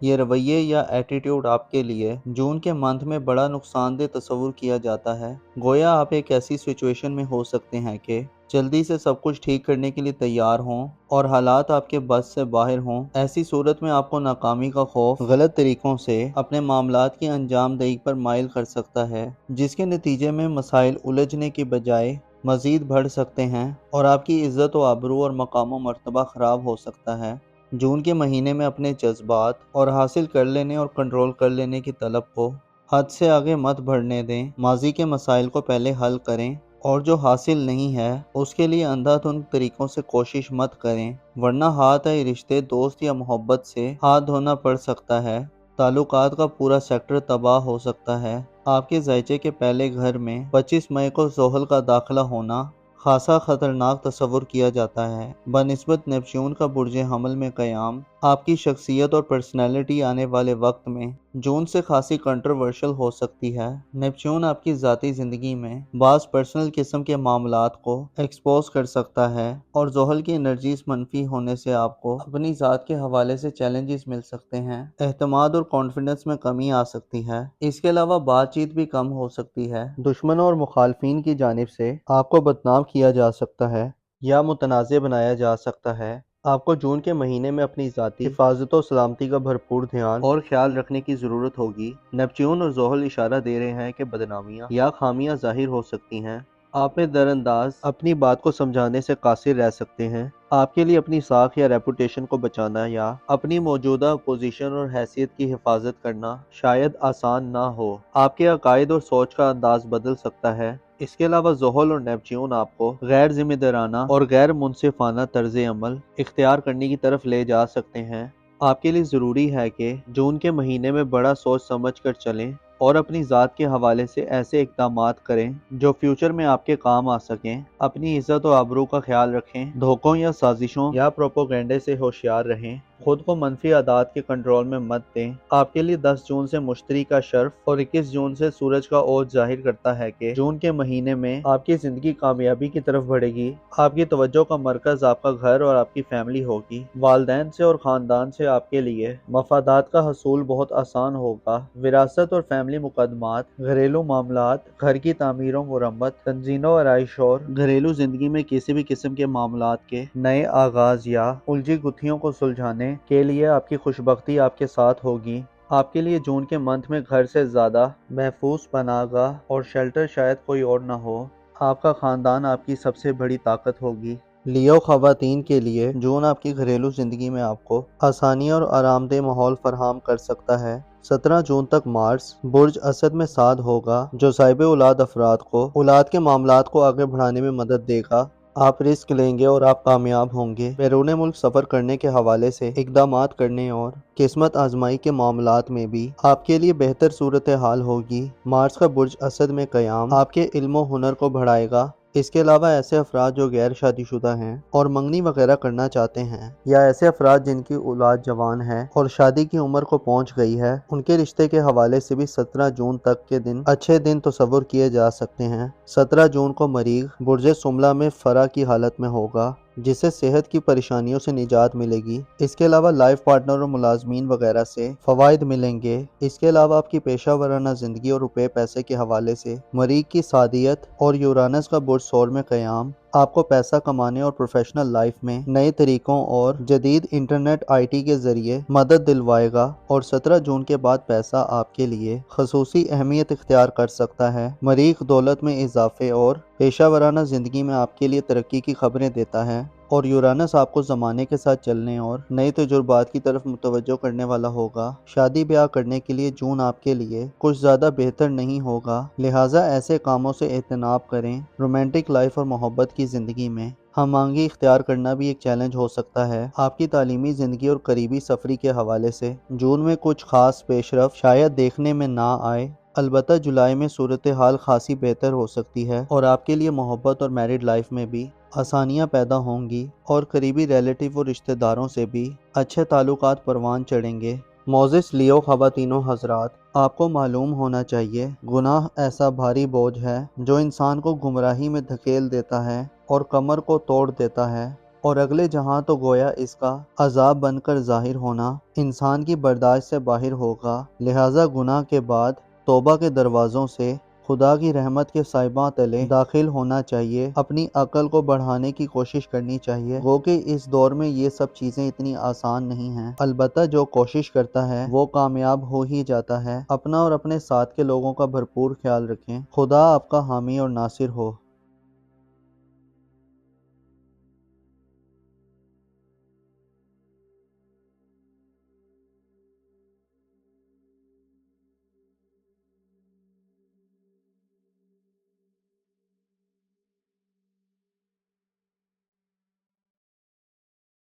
یہ رویے یا ایٹیٹیوڈ آپ کے لیے جون کے منتھ میں بڑا نقصان دہ تصور کیا جاتا ہے۔ گویا آپ ایک ایسی سچویشن میں ہو سکتے ہیں کہ جلدی سے سب کچھ ٹھیک کرنے کے لیے تیار ہوں اور حالات آپ کے بس سے باہر ہوں۔ ایسی صورت میں آپ کو ناکامی کا خوف غلط طریقوں سے اپنے معاملات کی انجام دہی پر مائل کر سکتا ہے، جس کے نتیجے میں مسائل الجھنے کی بجائے مزید بڑھ سکتے ہیں اور آپ کی عزت و آبرو اور مقام و مرتبہ خراب ہو سکتا ہے۔ جون کے مہینے میں اپنے جذبات اور حاصل کر لینے اور کنٹرول کر لینے کی طلب کو حد سے آگے مت بڑھنے دیں۔ ماضی کے مسائل کو پہلے حل کریں اور جو حاصل نہیں ہے اس کے لیے اندھا دھند طریقوں سے کوشش مت کریں، ورنہ ہاتھ آئے رشتے، دوست یا محبت سے ہاتھ دھونا پڑ سکتا ہے۔ تعلقات کا پورا سیکٹر تباہ ہو سکتا ہے۔ آپ کے ذائچے کے پہلے گھر میں 25 مئی کو زحل کا داخلہ ہونا خاصا خطرناک تصور کیا جاتا ہے۔ بنسبت نیپچون کا برج حمل میں قیام، آپ کی شخصیت اور پرسنالٹی آنے والے وقت میں جون سے خاصی کنٹروورشل ہو سکتی ہے۔ نیپچون آپ کی ذاتی زندگی میں بعض پرسنل قسم کے معاملات کو ایکسپوز کر سکتا ہے اور زحل کی انرجیز منفی ہونے سے آپ کو اپنی ذات کے حوالے سے چیلنجز مل سکتے ہیں۔ اعتماد اور کانفیڈنس میں کمی آ سکتی ہے۔ اس کے علاوہ بات چیت بھی کم ہو سکتی ہے۔ دشمنوں اور مخالفین کی جانب سے آپ کو بدنام کیا جا سکتا ہے یا متنازع بنایا جا سکتا ہے۔ آپ کو جون کے مہینے میں اپنی ذاتی حفاظت و سلامتی کا بھرپور دھیان اور خیال رکھنے کی ضرورت ہوگی۔ نیپچون اور زحل اشارہ دے رہے ہیں کہ بدنامیاں یا خامیاں ظاہر ہو سکتی ہیں۔ آپ میں در انداز اپنی بات کو سمجھانے سے قاصر رہ سکتے ہیں۔ آپ کے لیے اپنی ساکھ یا ریپوٹیشن کو بچانا یا اپنی موجودہ پوزیشن اور حیثیت کی حفاظت کرنا شاید آسان نہ ہو۔ آپ کے عقائد اور سوچ کا انداز بدل سکتا ہے۔ اس کے علاوہ زحل اور نیپچون آپ کو غیر ذمہ دارانہ اور غیر منصفانہ طرز عمل اختیار کرنے کی طرف لے جا سکتے ہیں۔ آپ کے لیے ضروری ہے کہ جون کے مہینے میں بڑا سوچ سمجھ کر چلیں اور اپنی ذات کے حوالے سے ایسے اقدامات کریں جو فیوچر میں آپ کے کام آ سکیں۔ اپنی عزت و آبرو کا خیال رکھیں، دھوکوں یا سازشوں یا پروپیگنڈے سے ہوشیار رہیں، خود کو منفی عادات کے کنٹرول میں مت دیں۔ آپ کے لیے 10 جون سے مشتری کا شرف اور 21 جون سے سورج کا اوج ظاہر کرتا ہے کہ جون کے مہینے میں آپ کی زندگی کامیابی کی طرف بڑھے گی۔ آپ کی توجہ کا مرکز آپ کا گھر اور آپ کی فیملی ہوگی۔ والدین سے اور خاندان سے آپ کے لیے مفادات کا حصول بہت آسان ہوگا۔ وراثت اور فیملی مقدمات، گھریلو معاملات، گھر کی تعمیر و مرمت، تنظیم و آرائش اور گھریلو زندگی میں کسی بھی قسم کے معاملات کے نئے آغاز یا الجھی گتھیوں کو سلجھانے کے لیے آپ کی خوشبختی آپ کے ساتھ ہوگی۔ آپ کے لیے جون کے منتھ میں گھر سے زیادہ محفوظ پناہ گاہ اور شیلٹر شاید کوئی اور نہ ہو۔ آپ کا خاندان آپ کی سب سے بڑی طاقت ہوگی۔ لیو خواتین کے لیے جون آپ کی گھریلو زندگی میں آپ کو آسانی اور آرام دہ ماحول فراہم کر سکتا ہے۔ 17 جون تک مارس برج اسد میں سعد ہوگا، جو صاحب اولاد افراد کو اولاد کے معاملات کو آگے بڑھانے میں مدد دے گا۔ آپ رسک لیں گے اور آپ کامیاب ہوں گے۔ بیرون ملک سفر کرنے کے حوالے سے اقدامات کرنے اور قسمت آزمائی کے معاملات میں بھی آپ کے لیے بہتر صورتحال ہوگی۔ مارس کا برج اسد میں قیام آپ کے علم و ہنر کو بڑھائے گا۔ اس کے علاوہ ایسے افراد جو غیر شادی شدہ ہیں اور منگنی وغیرہ کرنا چاہتے ہیں، یا ایسے افراد جن کی اولاد جوان ہے اور شادی کی عمر کو پہنچ گئی ہے، ان کے رشتے کے حوالے سے بھی 17 جون تک کے دن اچھے دن تصور کیے جا سکتے ہیں۔ 17 جون کو مریخ برج سملہ میں فرا کی حالت میں ہوگا، جس سے صحت کی پریشانیوں سے نجات ملے گی۔ اس کے علاوہ لائف پارٹنر اور ملازمین وغیرہ سے فوائد ملیں گے۔ اس کے علاوہ آپ کی پیشہ ورانہ زندگی اور روپے پیسے کے حوالے سے مریخ کی سعادیت اور یورانس کا برج ثور میں قیام آپ کو پیسہ کمانے اور پروفیشنل لائف میں نئے طریقوں اور جدید انٹرنیٹ آئی ٹی کے ذریعے مدد دلوائے گا، اور 17 جون کے بعد پیسہ آپ کے لیے خصوصی اہمیت اختیار کر سکتا ہے۔ مریخ دولت میں اضافے اور پیشہ ورانہ زندگی میں آپ کے لیے ترقی کی خبریں دیتا ہے، اور یورانس آپ کو زمانے کے ساتھ چلنے اور نئے تجربات کی طرف متوجہ کرنے والا ہوگا۔ شادی بیاہ کرنے کے لیے جون آپ کے لیے کچھ زیادہ بہتر نہیں ہوگا، لہٰذا ایسے کاموں سے اجتناب کریں۔ رومانٹک لائف اور محبت کی زندگی میں ہم آہنگی اختیار کرنا بھی ایک چیلنج ہو سکتا ہے۔ آپ کی تعلیمی زندگی اور قریبی سفری کے حوالے سے جون میں کچھ خاص پیش رفت شاید دیکھنے میں نہ آئے، البتہ جولائی میں صورتحال خاصی بہتر ہو سکتی ہے اور آپ کے لیے محبت اور میرڈ لائف میں بھی آسانیاں پیدا ہوں گی، اور قریبی ریلیٹیو اور رشتہ داروں سے بھی اچھے تعلقات پروان چڑھیں گے۔ معزز لیو خواتین و حضرات، آپ کو معلوم ہونا چاہیے، گناہ ایسا بھاری بوجھ ہے جو انسان کو گمراہی میں دھکیل دیتا ہے اور کمر کو توڑ دیتا ہے۔ اور اگلے جہاں تو گویا اس کا عذاب بن کر ظاہر ہونا انسان کی برداشت سے باہر ہوگا۔ لہٰذا گناہ کے بعد توبہ کے دروازوں سے خدا کی رحمت کے سائباں تلے داخل ہونا چاہیے، اپنی عقل کو بڑھانے کی کوشش کرنی چاہیے۔ گو کہ اس دور میں یہ سب چیزیں اتنی آسان نہیں ہیں، البتہ جو کوشش کرتا ہے وہ کامیاب ہو ہی جاتا ہے۔ اپنا اور اپنے ساتھ کے لوگوں کا بھرپور خیال رکھیں۔ خدا آپ کا حامی اور ناصر ہو۔